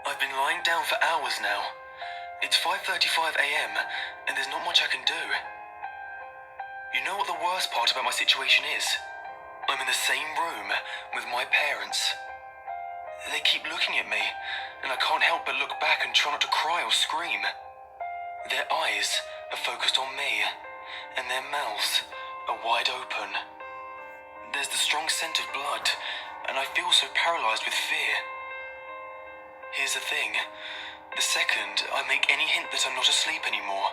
I've been lying down for hours now. It's 5:35 a.m. and there's not much I can do. You know what the worst part about my situation is? I'm in the same room with my parents. They keep looking at me, and I can't help but look back and try not to cry or scream. Their eyes are focused on me, and their mouths are wide open. There's the strong scent of blood, and I feel so paralyzed with fear. Here's the thing. The second I make any hint that I'm not asleep anymore,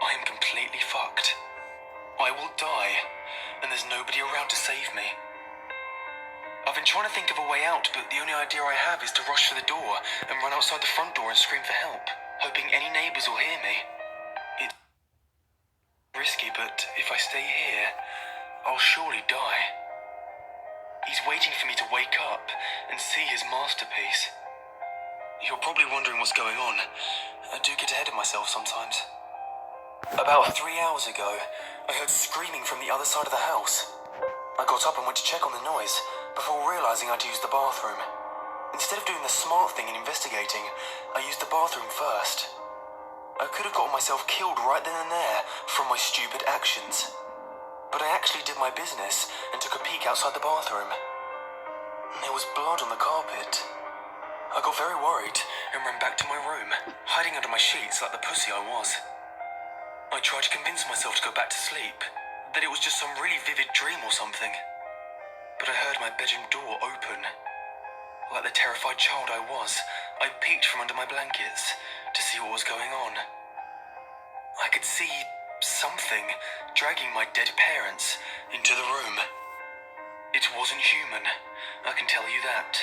I am completely fucked. I will die, and there's nobody around to save me. I've been trying to think of a way out, but the only idea I have is to rush for the door and run outside the front door and scream for help, hoping any neighbors will hear me. It's risky, but if I stay here, I'll surely die. He's waiting for me to wake up and see his masterpiece. You're probably wondering what's going on. I do get ahead of myself sometimes. About 3 hours ago, I heard screaming from the other side of the house. I got up and went to check on the noise before realizing I'd used the bathroom. Instead of doing the smart thing and investigating, I used the bathroom first. I could have gotten myself killed right then and there from my stupid actions. But I actually did my business and took a peek outside the bathroom. There was blood on the carpet. I got very worried and ran back to my room, hiding under my sheets like the pussy I was. I tried to convince myself to go back to sleep, that it was just some really vivid dream or something. But I heard my bedroom door open. Like the terrified child I was, I peeked from under my blankets to see what was going on. I could see something dragging my dead parents into the room. It wasn't human, I can tell you that.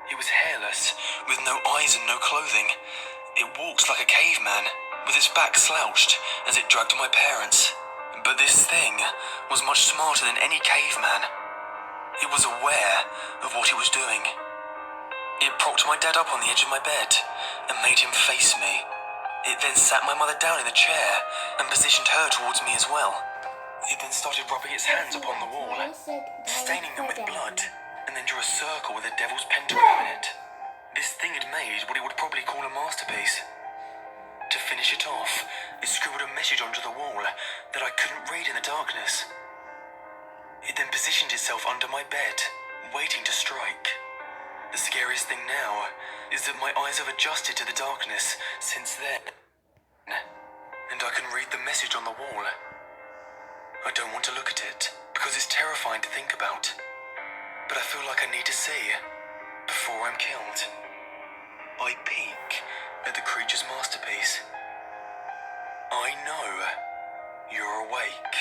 It was hairless, with no eyes and no clothing. It walked like a caveman, with its back slouched as it dragged my parents. But this thing was much smarter than any caveman. It was aware of what it was doing. It propped my dad up on the edge of my bed and made him face me. It then sat my mother down in a chair and positioned her towards me as well. It then started rubbing its hands upon the wall, staining them with blood, and then drew a circle with a devil's pentagram in it. This thing had made what it would probably call a masterpiece. To finish it off, it scribbled a message onto the wall that I couldn't read in the darkness. It then positioned itself under my bed, waiting to strike. The scariest thing now is that my eyes have adjusted to the darkness since then, and I can read the message on the wall. I don't want to look at it, because it's terrifying to think about. But I feel like I need to see before I'm killed. I peek at the creature's masterpiece. I know you're awake.